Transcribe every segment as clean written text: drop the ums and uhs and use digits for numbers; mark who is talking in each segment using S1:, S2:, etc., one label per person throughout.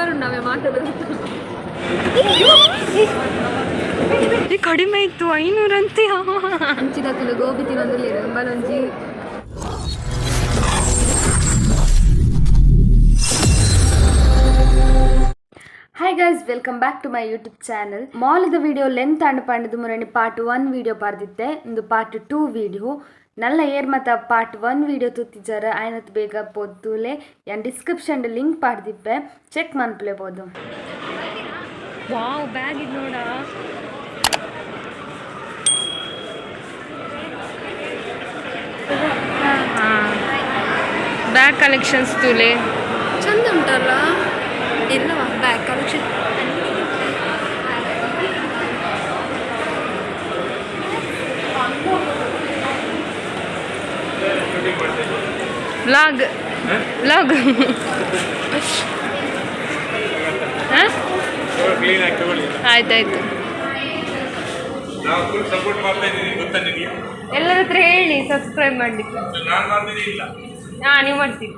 S1: Super ಉಂಟವೆ ಮಾತಾಡೋದು
S2: ಕಡಿಮೆ ಇತ್ತು 500 ಅಂತೆ
S1: ಹಂಚಿದ ಗೋಬಿ ತಿನ್ನೋದ್ರಲ್ಲಿ ಎಂಬಲೊಂಜಿ hi guys welcome back to my YouTube channel. ಮಾಲ್ದ ವಿಡಿಯೋ ಲೆಂತ್ ಅಂಡ್ ಪಂಡದು ಮುರಣಿ ಪಾರ್ಟ್ 1 ವಿಡಿಯೋ ಪಾರ್ದಿತ್ತೆ ಇಂದು ಪಾರ್ಟ್ 2 ವಿಡಿಯೋ ನಲ್ಲ ಏರ್ ಮತ್ತ ಪಾರ್ಟ್ 1 ವಿಡಿಯೋ ತುತ್ತಿಜಾರ ಆಯ್ನತ್ ಬೇಗ ಪೊತ್ತುಲೆ ಯಾನ್ ಡಿಸ್ಕ್ರಿಪ್ಷನ್ ಲಿಂಕ್ ಪಾಡ್ದಿಪ್ಪೆ ಚೆಕ್ ಮನ್ಪ್ಲೇಬೋದು.
S2: ವಾವ್ ಬ್ಯಾಗ್ ಇದು ನೋಡ ಬ್ಯಾಗ್ ಕಲೆಕ್ಷನ್ಸ್ ತೂಲೆ
S1: ಚಂದ ಉಂಟಲ್ಲ ಎಲ್ಲವ ಬ್ಯಾಗ್ ಕಲೆಕ್ಷನ್.
S2: ವ್ಲಾಗ್ ಆಯ್ತಾಯ್ತು. ಎಲ್ಲರ ಹತ್ರ ಹೇಳಿ ಸಬ್ಸ್ಕ್ರೈಬ್ ಮಾಡಲಿಕ್ಕೆ. ಹಾಂ ನೀವು ಮಾಡ್ತೀವಿ.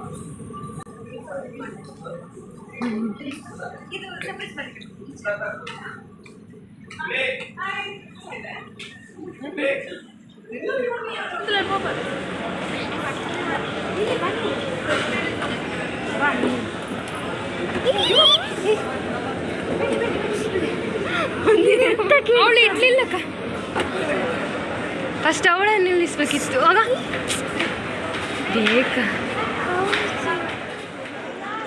S2: ಅವಳು ಇಡ್ಲಿಲ್ಲಕ್ಕ, ಫಸ್ಟ್ ಅವಳನ್ನು ನಿಲ್ಲಿಸ್ಬೇಕಿತ್ತು. ಆಗ ಬೇಕಾ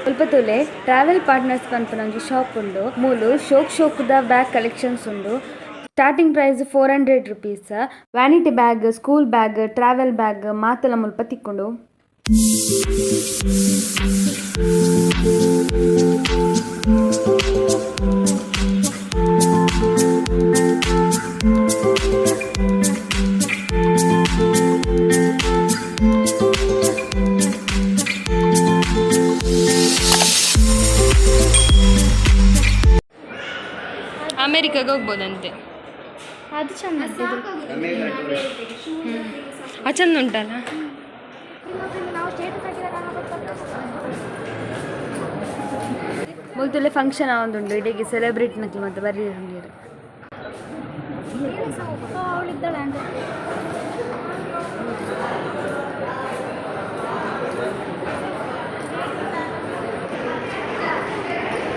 S1: ಸ್ವಲ್ಪ ತೋಲೆ ಟ್ರಾವೆಲ್ ಪಾರ್ಟ್ನರ್ಸ್ ಪನ್ಪನೊಂಜಿ ಶಾಪ್ ಉಂಡು. ಮೂಲು ಶೋಕ್ದ ಬ್ಯಾಗ್ ಕಲೆಕ್ಷನ್ಸ್ ಉಂಡು. Starting price 400 rupees. Vanity bag, school bag, travel bag ಮಾತೆಲ್ಲ ಮುಲ್ಪ ತಿಕ್ಕೊಂಡು.
S2: ಅಮೇರಿಕಾಗೆ ಹೋಗ್ಬೋದಂತೆ.
S1: ಅದು ಚಂದ
S2: ಚಂದ ಉಂಟಲ್ಲ.
S1: ಮುಲ್ತುಲೆ ಫಂಕ್ಷನ್ ಆವೊಂದುಂಡು ಇಡೆಗೆ ಸೆಲೆಬ್ರೇಟ್ ನಕ್ಲಿ ಮತ್ತೆ ಬರ್ರಿ ಹಂಗೇರು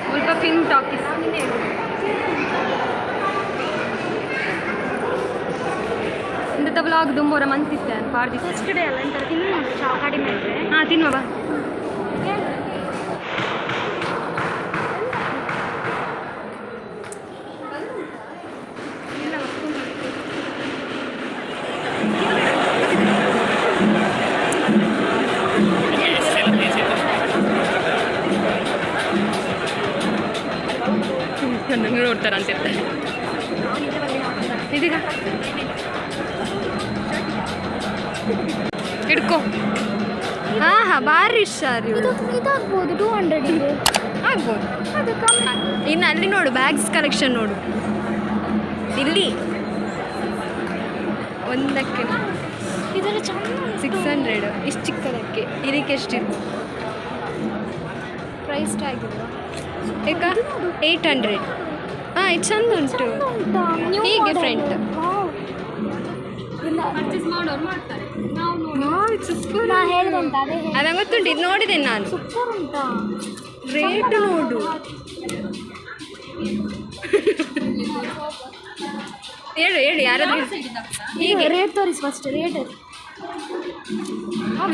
S2: ಸ್ವಲ್ಪ ಫಿಲ್ಮ್ ಟಾಕೀಸ್ ಇಂಥ ಬ್ಲಾಗ್ ದುಂಬೋರ ಮಂತಿತ್ತೆ ಪಾಡ್ದಿತ್ತು.
S1: ನೆಕ್ಸ್ಟ್ ಡೇ ಅಲ್ಲ ಎಂತ ತಿನ್ನು ಕಡಿಮೆ ಇದ್ರೆ
S2: ಹಾಂ ತಿನ್ನುವ ಬಾ. ನೋಡ್ತಾರಂತ ಇದೀಗ ಹಿಡ್ಕೊ. ಹಾಂ ಭಾರಿ ಹುಷಾರು.
S1: ಇದಾಗ್ಬೋದು 200
S2: ಆಗ್ಬೋದು. ಇನ್ನು ಅಲ್ಲಿ ನೋಡು ಬ್ಯಾಗ್ಸ್ ಕಲೆಕ್ಷನ್ ನೋಡು. ಇಲ್ಲಿ ಒಂದಕ್ಕೆ
S1: ಇದೆಲ್ಲ ಚಂದ
S2: 600 ಇಷ್ಟು ಚಿಕ್ಕದಕ್ಕೆ. ಇದಕ್ಕೆ ಎಷ್ಟಿದೆ
S1: ಪ್ರೈಸ್ ಟ್ಯಾಗ್ ಇದೆ
S2: ಈಗ 800. ಹಾಂ ಇದು ಚಂದ ಉಂಟು. ಹೀಗೆ ಫ್ರಂಟ್ ಅದ ಗೊತ್ತುಂಟು. ಇದು ನೋಡಿದೆ ನಾನು. ರೇಟ್ ನೋಡು. ಹೇಳು ಯಾರಾದ್ರೂ
S1: ಹೀಗೆ ರೇಟ್ ತೋರಿಸಿ ಫಸ್ಟ್. ರೇಟ್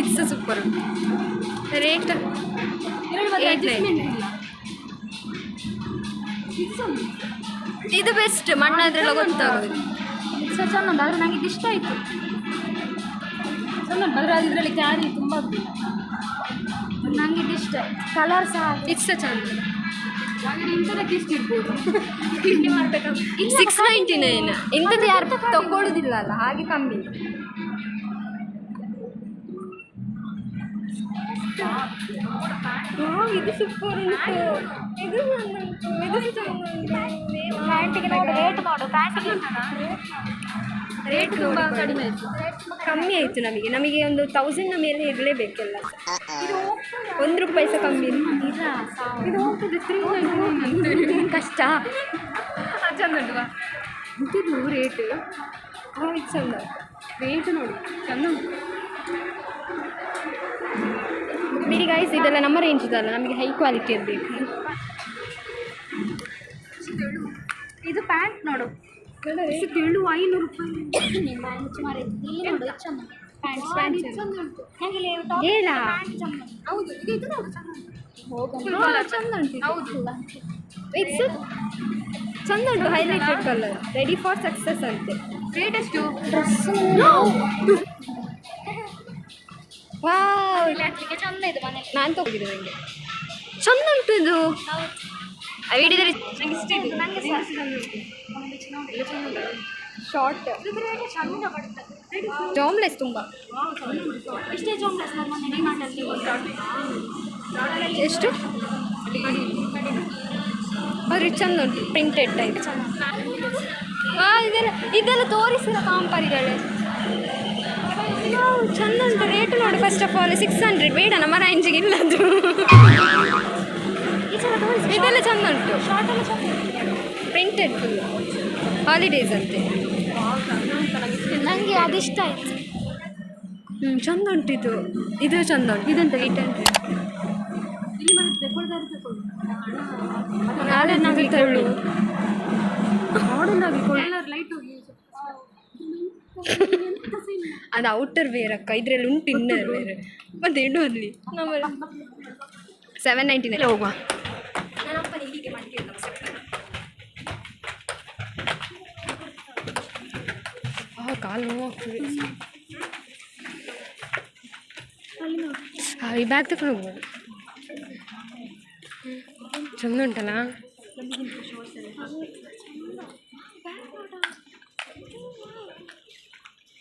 S2: ಇದು ಸೂಪರ್ ರೇಟ್. ಇದು ಬೆಸ್ಟ್. ಮಣ್ಣಾದ್ರೆಲ್ಲ ಗೊತ್ತಾಗೋದು.
S1: ಚಂದ ಆದರೆ ನನಗೆ ಇದು ಇಷ್ಟ ಆಯಿತು. ಚಂದ ಆದರೆ ಅದರಲ್ಲಿ ಕ್ಯಾರಿ ತುಂಬ ನನಗೆ ಇದು ಇಷ್ಟ. ಕಲರ್ ಸಹ
S2: ಇದು ಸಹ ಚಂದ.
S1: ಇಂಥದಕ್ಕೆ ಇಷ್ಟ ಇರ್ಬೋದು.
S2: 699. ಇಂಥದ್ದು ಯಾರು ತಗೊಳ್ಳೋದಿಲ್ಲ ಅಲ್ಲ, ಹಾಗೆ ಕಮ್ಮಿ. ಇದು ಸೂಪರ್ ಉಂಟು. ಇದು ಚಂದ ಉಂಟು. ಇದು ಚಂದ ಉಂಟು.
S1: ಪ್ಯಾಂಟಿಗೆ ನೋಡು ರೇಟ್ ನೋಡು. ಪ್ಯಾಂಟಿಗೆ
S2: ರೇಟ್ ತುಂಬ ಕಡಿಮೆ ಆಯಿತು, ಕಮ್ಮಿ ಆಯಿತು ನಮಗೆ ಒಂದು 1000 ಮೇಲೆ ಇರಲೇಬೇಕೆಲ್ಲ. ₹1 ಸಹ ಕಮ್ಮಿ ಇಲ್ಲ. ಇದು ಹೋಗ್ತದೆ 399 ಕಷ್ಟ. ಚಂದ ಉಂಟು ಇದು ರೇಟ್. ಇದು ಚಂದ ರೇಟ್ ನೋಡಿ ಚಂದ ಉಂಟು. ಬಿಡಿ ಗೈಸ್, ಇದೆಲ್ಲ ನಮ್ಮ ರೇಂಜ್ ಇದಲ್ಲ, ನಮಗೆ ಹೈ ಕ್ವಾಲಿಟಿ ಇರಬೇಕು. ಇದು ಪ್ಯಾಂಟ್ ನೋಡು, ಕೇಳು ಚಂದ ಉಂಟು, highlighted colour, ready for success ಅಂತೆ. ರೇಟ್ ಎಷ್ಟು? ನಾನು ತಗೊಂಡಿದ್ದೆ, ನನಗೆ ಚಂದ ಉಂಟು ಇದು. ವಿಡಿಯೋದಲ್ಲಿ ಶಾರ್ಟ್ ಜಾಮ್ಲೆಸ್ ತುಂಬ ಎಷ್ಟು ಅವ್ರಿಗೆ ಚಂದ ಉಂಟು, ಪ್ರಿಂಟೆಡ್ ಟೈಪ್. ಇದೆಲ್ಲ ತೋರಿಸಿದ ಕಾಂಪರಿಗಳು ಚಂದ ಉಂಟು. ರೇಟ್ ನೋಡಿ, ಫಸ್ಟ್ ಆಫ್ ಆಲ್ 600 ಬೇಡ, ನಮ್ಮ ರೇಂಜಿಗೆ ಇಲ್ಲದು. ಇದೆಲ್ಲ ಚಂದ ಉಂಟು, ಪ್ರಿಂಟೆಡ್ ಫುಲ್ ಹಾಲಿಡೇಸ್ ಅಂತೆ. ನನಗೆ ಅದಿಷ್ಟ ಆಯಿತು. ಚಂದ ಉಂಟು ಇದು. ಇದು ಚಂದ ಉಂಟು. ಇದಂತ 800. ನಾಳೆ ನಾವು ತಗೊಳ್ಳು ಅದು ಔಟರ್ ವೇರ್ ಅಕ್ಕ, ಇದರಲ್ಲಿ ಉಂಟು ಇನ್ನರ್ ವೇರ್. ಮತ್ತೆ ಇಡುವಲ್ಲಿ ನಮ್ಮ 799 ಹೋಗುವ. ಕಾಲು ನೋವಾಗ್ತದೆ. ಈ ಬ್ಯಾಗ್ ತಗೊಂಡು ಹೋಗ್ಬೋದು. ಚಂದ ಉಂಟಲ್ಲ.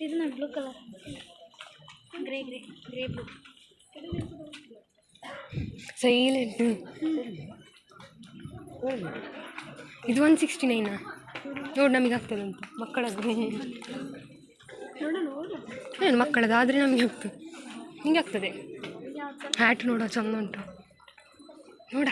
S2: ಇದು ನೋಡಿ blue colour, grey grey grey blue silent. ಇದು 169 ನೋಡಿ, ನಮಗೆ ಆಗ್ತದೆ ಅಂತ. ಮಕ್ಕಳದ್ದು ಏನು ಮಕ್ಕಳದ್ದು ಆದರೆ ನಮಗೆ ಆಗ್ತದೆ, ಹಿಂಗೆ ಆಗ್ತದೆ. ಹ್ಯಾಟ್ ನೋಡ ಚಂದ ಉಂಟು ನೋಡ.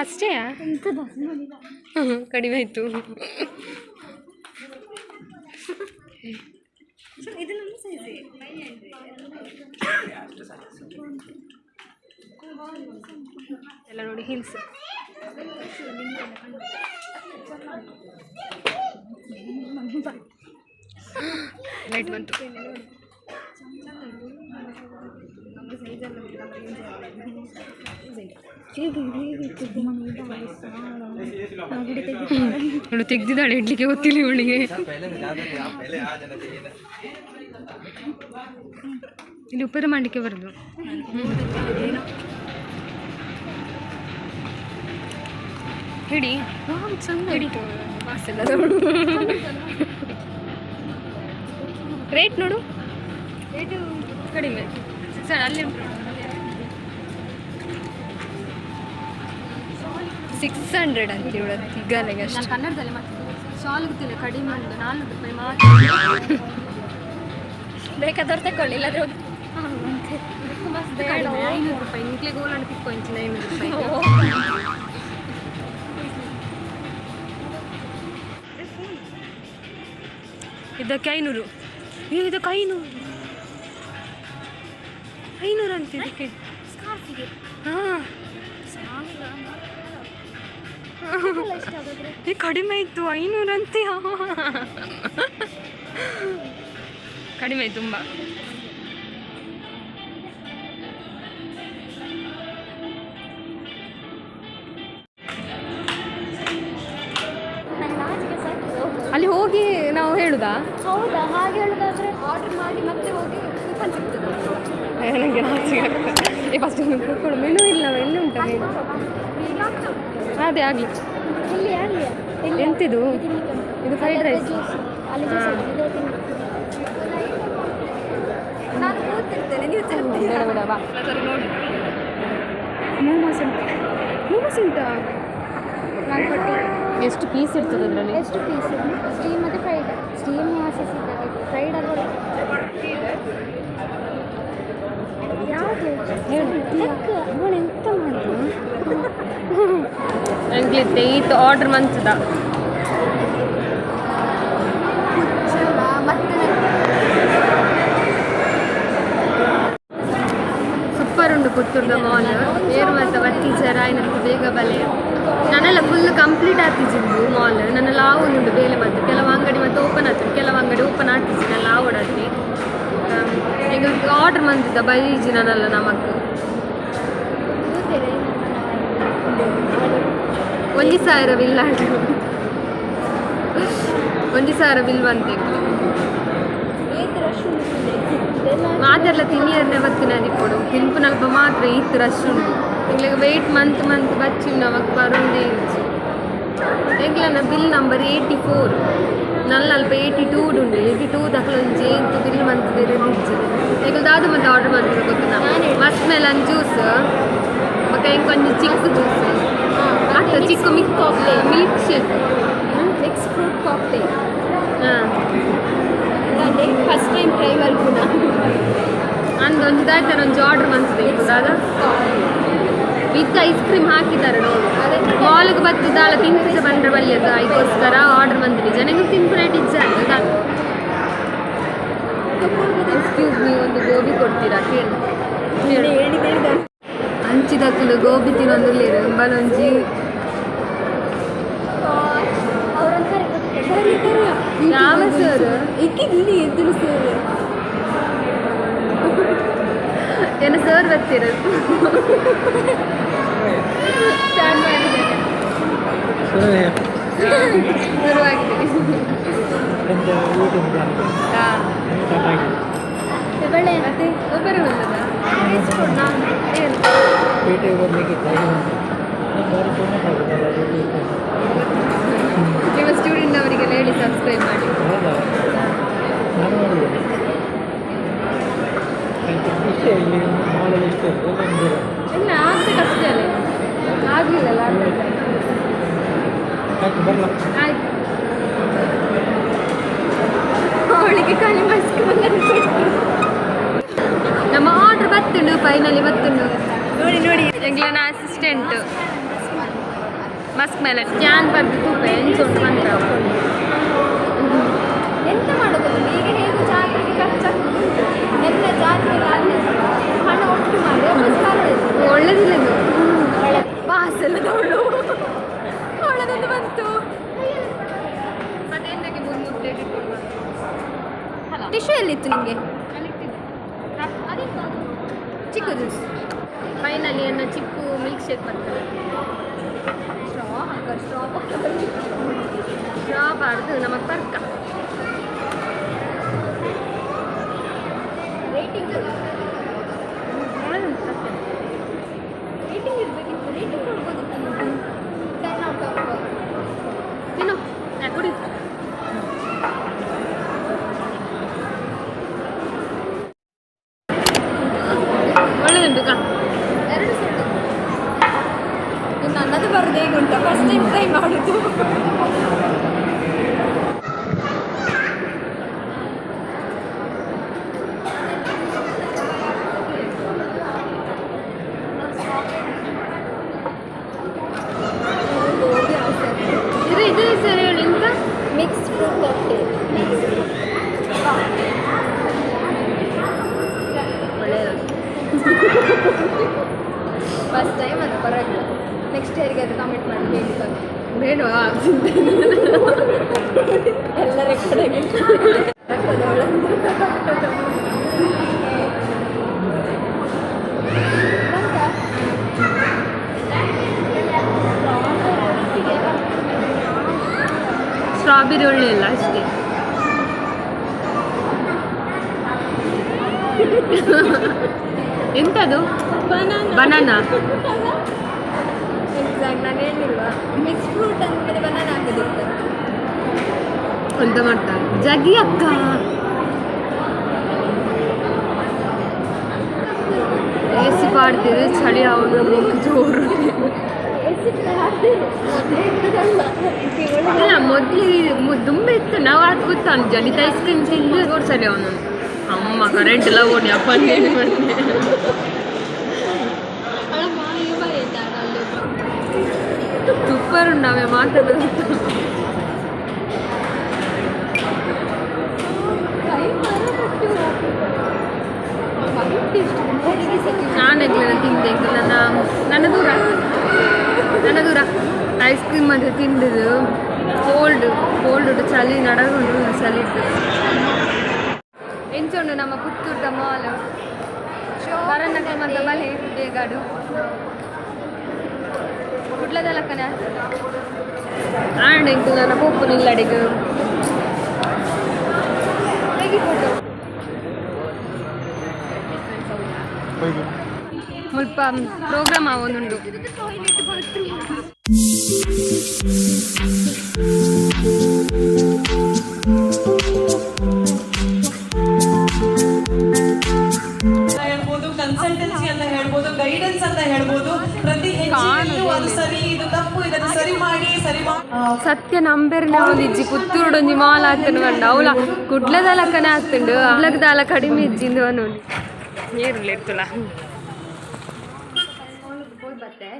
S2: ಅಷ್ಟೇ ಕಡಿಮೆ ಆಯಿತು. ಇದು ನಮ್ಮ ಸೈಜ್ ಎಲ್ಲ ನೋಡಿ, ಹಿಲ್ಸ್ ಲೈಟ್ ಬಂತು. ಅವಳು ತೆಗ್ದಿದ್ದಾಳೆ, ಇಡ್ಲಿಕ್ಕೆ ಗೊತ್ತಿಲ್ಲ ಇವಳಿಗೆ. ಇಲ್ಲಿ ಉಪರ ಮಾಡಲಿಕ್ಕೆ ಬರೋದು. ಹಿಡಿ ಚಂದ ಹಿಡಿತು. ರೇಟ್ ನೋಡು, ರೇಟು ಕಡಿಮೆ ಸರ್. ಅಲ್ಲಿ 600 ಅಂತ ಇವಳು ಈಗಲೆಗೆ ಅಷ್ಟು. ಕನ್ನಡದಲ್ಲಿ ಮತ್ತೆ ಶಾಲ್ ಗೊತ್ತಿಲ್ಲ, ಕಡಿಮೆ ಉಂಟು, ₹400 ಮಾತ್ರ. ಬೇಕಾದವ್ರು ತಗೊಳ್ಳಿ, ಇಲ್ಲಾದ್ರೆ ₹500. ನಿಕ್ಲೆ ಗೋಲನ್ನು ತಿಕ್ಕೊಂಚು ₹900. ಇದಕ್ಕೆ 500. ಇದಕ್ಕೆ 500 ಅಂತ ಇದಕ್ಕೆ. ಹಾಂ ಕಡಿಮೆ ಇತ್ತು, 500 ಅಂತೆ. ಕಡಿಮೆ ಆಯ್ತು ತುಂಬ. ಅಲ್ಲಿ ಹೋಗಿ ನಾವು ಹೇಳುದಾ? ಹೌದಾ? ಹಾಗೆ ಹೇಳೋದಾದ್ರೆ ಆರ್ಡರ್ ಮಾಡಿ ಮತ್ತೆ ಹೋಗಿ ಕೂಪನ್ ಸಿಗ್ತದೆ. ನನಗೆ ನಾಚಿಕೆ ಆಗ್ತದೆ. ಫಸ್ಟ್ ಕೂತ್ಕೊಂಡು ಮೆನು ಇಲ್ಲ, ಎಲ್ಲಿ ಉಂಟು ಮೆನು? ಅದೇ ಆಗಲಿ. ಎಂತಿದು? ಇದು ಫ್ರೈಡ್ ರೈಸ್. ನಾನು ಕೂತಿರ್ತೇನೆ, ನೀವು ತರ್ತೀರಾ?
S1: ಬೇಡ ಬಾ.
S2: ಸರಿ ನೋಡಿ.
S1: ಮೋಮೋಸ್ ಉಂಟಾ?
S2: ನಾನು ಕೊಟ್ಟಿದ್ದೆ.
S1: ಎಷ್ಟು ಪೀಸ್ ಇರ್ತದೆ ಅದರಲ್ಲಿ?
S2: ಎಷ್ಟು ಪೀಸ್? ಸ್ಟೀಮ್ ಮತ್ತು ಫ್ರೈಡ್. ಸ್ಟೀಮ್ ವಾಸಸ್ ಇದ್ದಾವೆ, ಫ್ರೈಡ್ ಅಲ್ವಾ? ಯಾವುದು ಅವಳು ಎಂತ ಮಾಡಿದ್ರು?
S1: ಅಂಕ್ಲಿತ್ತೆ ಈತ ಆರ್ಡರ್ ಮಂಚದ ಸೂಪರ್ ಉಂಟು ಪುತ್ತೂರ್ದ ಮಾಲ್. ಏರು ಮತ್ತು ಬತ್ತೀಚರ ನನಗೆ ಬೇಗ ಬಲೆ ನಾನೆಲ್ಲ ಫುಲ್ ಕಂಪ್ಲೀಟ್ ಆಗ್ತಿದ್ದು ಮಾಲ್. ನನ್ನೆಲ್ಲ ಆವುಂಟು ಬೇಲೆ ಮತ್ತು ಕೆಲವು ಅಂಗಡಿ ಮತ್ತು ಓಪನ್ ಆಗ್ತದೆ, ಕೆಲವು ಅಂಗಡಿ ಓಪನ್ ಆಗ್ತಿದ್ದು ಎಲ್ಲ ಆವಡಾತಿ ಈಗ ಆರ್ಡರ್ ಮಂತಿದ್ದ ಬೈಜಿ ನನ್ನೆಲ್ಲ ನಮಕ್ 1,000 ಬಿಲ್ ಆಗಿ 1,000 ಬಿಲ್ ಬಂತೆ ಮಾತೆಲ್ಲ ತಿನ್ನಿಯರ್ನೇ ಬತ್ತಿನ ಕೊಡು ತಿನ್ಪು ನಲ್ಪ ಮಾತ್ರ ಈತ್ ರಶ್ ಉಂಟು ಈಗ ವೆಯ್ಟ್ ಮಂತ್ ಬಚ್ಚಿ ನಮಕ್ ಬರೋದೇ ಇರ್ಚಿ ಎಂಗ್ಲನ ಬಿಲ್ ನಂಬರ್ 84 ನಲ್ಲಲ್ಪ 82 ಉಂಡು 82 ದಕ್ಲೊಂಜಿ ಎಂತು ಬಿಲ್ ಮಂತ್ ಬೇರೆ ಇರ್ಚಿ ಈಗ ದಾದು ಮತ್ತೆ ಆರ್ಡರ್ ಮಾಡ್ತಿರೋ ಗೊತ್ತಿನ ಮಸ್ತ್ ಮೆಲನ್ ಜ್ಯೂಸ್ ಮತ್ತೆ ಕೊಂಚ ಚಿಕ್ಕ ಜ್ಯೂಸ್ ಅತ್ತ ಚಿಕ್ಕ milk shake
S2: mix fruit cocktail.
S1: ಹಾಂ
S2: ಅದೇ ಫಸ್ಟ್ ಟೈಮ್ ಟ್ರೈ ಮಲ್ಪುನ
S1: ಅಂದು ಒಂದು ದಾಯ್ತಾರೆ ಒಂದು ಆರ್ಡರ್ ಮಂತ್ಬೇಕು ದಾದ ವಿತ್ ಐಸ್ ಕ್ರೀಮ್ ಹಾಕಿದ್ದಾರೆ ನೋಡಿ ಮಾಲ್ಗೆ ಬತ್ತಿದ್ದಾಳ ತಿನ್ಪಿಸ ಬಂದ್ರೆ ಬಲ್ಲಿಯದು ಅದಕ್ಕೋಸ್ಕರ ಆರ್ಡರ್ ಬಂದಿದೆ ಜನಗೆ ತಿನ್ಪು ರೇಟ್ ಇಜ್ಜಾಗ ಎಕ್ಸ್ಕ್ಯೂಸ್ ಮೀ ಒಂದು ಗೋಬಿ ಕೊಡ್ತೀರಾ ಕೇಳಿ ಹಂಚಿದಕ್ಕಲು ಗೋಬಿ ತಿನ್ನೊಂದು ಬಲೊಂಜಿ ಯಾವ ಸರ್
S2: ಇಲ್ಲಿ ಎದ್ದಿರು ಸರ್
S1: ಏನು ಸರ್ ಬರ್ತಿರೋದು ಸ್ಟಾರ್ಟ್ ಮಾಡಿದ್ದೇನೆ ಶುರುವಾಗಿದೆ
S2: ಬೆಳೆ
S1: ಮತ್ತೆ ಒಬ್ಬರು ಬಂದದ ಏನು ನಿಮ್ಮ ಸ್ಟೂಡೆಂಟ್ ಅವರಿಗೆಲ್ಲ ಹೇಳಿ ಸಬ್ಸ್ಕ್ರೈಬ್ ಮಾಡಿ ಇಲ್ಲ ಆಗ್ಬೇಕಷ್ಟೇ ಅಲ್ಲ ಆಗಲಿಲ್ಲಲ್ಲ ಆಯ್ತು ಅವಳಿಗೆ ಖಾಲಿ ಮಸ್ಕ್ ನಮ್ಮ ಆರ್ಡರ್ ಬತ್ತುಂಡು ಫೈನಲಿ ಬತ್ತುಂಡು ನೋಡಿ ನೋಡಿ ಎಂಗ್ಲನ ಅಸಿಸ್ಟೆಂಟ್ ಮಸ್ಕ್ ಮೇಲೆ ಸ್ಕ್ಯಾನ್ ಬರ್ದು ತೂಪ ಎಂಚುಂಟು ಬಂತ
S2: ಎಂತ ಮಾಡೋದು ಈಗ ಹೇಗೂ ಜಾತ್ರೆಗೆ ಖರ್ಚಾಗ್ತದೆ ಎಲ್ಲ ಜಾತ್ರೆಗೆ ಹಣ ಒಟ್ಟು ಮಾಡಿ
S1: ಒಳ್ಳೇದಿಲ್ಲ ಇದು
S2: ಪಾಸ್ ಎಲ್ಲ ತಗೊಳ್ಳು ಒಳ್ಳೆದೊಂದು ಬಂತು
S1: ಮತ್ತೆ ಎಂತಕ್ಕೆ 3 ಪ್ಲೇಟ್ ಇಟ್ಕೊಂಡು
S2: ಟಿಶ್ಯೂ ಎಲ್ಲಿತ್ತು ನಿಮಗೆ? ಚಿಕ್ಕ ಜ್ಯೂಸ್
S1: ಫೈನಲಿ ಏನು ಚಿಕ್ಕ ಮಿಲ್ಕ್ ಶೇಕ್ ಬರ್ತದೆ ಸ್ಟ್ರಾ ಬಾರ್ದು ನಮ್ಮ ಪರ್ಕ
S2: ರೇಟಿಂಗ್ ಇರಬೇಕಿತ್ತು ರೇಟಿಂಗ್ ಕೊಡ್ಬೋದಿತ್ತು 10 ಔಟ್ ಆಫ್
S1: ತಿನ್ನು ಕುಡಿ ಒಳ್ಳೆದುಂಟು ಕಾ
S2: 2 ಸೆಟ್ ಇನ್ನು ನನ್ನದು ಬರೋದು ಹೇಗುಂಟ ಫಸ್ಟ್ ಟೈಮ್ ಟ್ರೈ ಮಾಡೋದು
S1: ಇದು ಸರಿ ಹೇಳಿ ಎಂತ
S2: ಮಿಕ್ಸ್ ಫ್ರೂಟ್ ಕಾಕ್ಟೇಲ್
S1: ಒಳ್ಳೆಯದು
S2: ಫಸ್ಟ್ ಟೈಮ್ ಅದು ಪರವಾಗಿಲ್ಲ ನೆಕ್ಸ್ಟ್ ಇಯರ್ಗೆ ಅದು ಕಮೆಂಟ್ ಮಾಡಿ ಹೇಳಿ
S1: ಬೇಡವಾ
S2: ಎಲ್ಲ ರೆಕಾರ್ಡ್
S1: ಸ್ಟ್ರಾಬೆರಿ ಒಳ್ಳೆ ಇಲ್ಲ ಅಷ್ಟೇ ಎಂತದು ಬನಾನಾ
S2: ಎಕ್ಸಾಕ್ಟ್ ನಾನು ಹೇಳಿಲ್ವ ಮಿಕ್ಸ್ ಫ್ರೂಟ್ ಅಂದಮೇಲೆ ಬನಾನಾ ಹಾಕೋದಿತ್ತು
S1: ಅಂತ ಮಾಡ್ತಾರೆ ಜಗಿ ಅಕ್ಕ ಎಸಿ ಪಾಡ್ತಿರು ಚಳಿ ಅವನು ಜೋರು ಅಲ್ಲ ಮೊದಲು ದುಂಬೆ ಇತ್ತು ನಾವು ಅದು ಗೊತ್ತು ಜನಿತ ಐಸ್ ಕ್ರೀಮ್ ತಿಂದು ಜೋರು ಸರಿ ಅವನು ಅಮ್ಮ ಕರೆಂಟ್ ಎಲ್ಲ ಓಡಿ ಅಪ್ಪ ಸೂಪರ್ ಉಂಡವೆ ಮಾತಾಡೋದು ನಾನೆಗ್ಲೆಲ್ಲ ತಿಂದೆ ನನ್ನ ದೂರ ಐಸ್ ಕ್ರೀಮ್ ಅದು ತಿಂದದು ಕೋಲ್ಡ್ ಚಳಿ ನಡಗುಂಡು ಚಳಿ ಇತ್ತು ಎಂಚುಂಡು ನಮ್ಮ ಪುತ್ತೂರ್ದ ಮಾಲ್ ಬರನ್ನಕ್ಕೆ ಮತ್ತು ಬಲೆ ಬೇಗಾಡು ಕುಡ್ಲದ ಕನೆ ಆಂಡ್ ಎಂಕು ನನ್ನ ಪೊಪ್ಪು ನಿಲ್ಲಡಿಗು ಮುಲ್ಪ ಪ್ರೋಗ್ರಾಮ್ ಆವೊಂದುಂಡು
S3: ಹೇಳ್ಬೋದು ಕನ್ಸಲ್ಟೆನ್ಸಿ ಅಂತ ಹೇಳ್ಬೋದು ಗೈಡೆನ್ಸ್ ಅಂತ ಹೇಳ್ಬೋದು ಪ್ರತಿ ಹೆಜ್ಜೆಯಲ್ಲೂ ಅದು ಸರಿ ಇದು ತಪ್ಪು ಇದನ್ನು ಸರಿ ಮಾಡಿ
S1: ಸತ್ಯ ನಂಬೆರ್ನ ಒಂದಿಜ್ಜಿ ಪುತ್ತೂರುಡೊಂಜಿ ಮಾಲ್ ಹಾಕ್ತಾನೆ ಕಂಡ ಅವಳ ಕುಡ್ಲದಲ್ಲ ಕನೆ ಹಾಕ್ತಂಡು ಅಲಗದಾಲ ಕಡಿಮೆ ಇಜ್ಜಿಂದು ನೋಡಿ ನೀರುಳ್ಳಿ ಇರ್ತಲ್ಲ ಬತ್ತೆ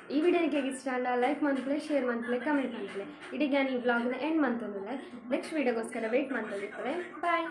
S1: ಈ ವಿಡಿಯೋ ನಿಮಗೆ ಇಷ್ಟ ಅಲ್ಲ ಲೈಕ್ ಮಾಡ್ತಲೇ ಶೇರ್ ಮಾಡ್ತಲೇ ಕಮೆಂಟ್ ಮಾಡ್ತಲೇ ಇಡೀ ನಾನು ಈ ವ್ಲಾಗ್ನ ಎಂಡ್ ಮಾಡ್ತಂದ್ರೆ ನೆಕ್ಸ್ಟ್ ವಿಡಿಯೋಗೋಸ್ಕರ ವೆಯ್ಟ್ ಮಾಡ್ತಾ ಇರ್ತದೆ ಬಾಯ್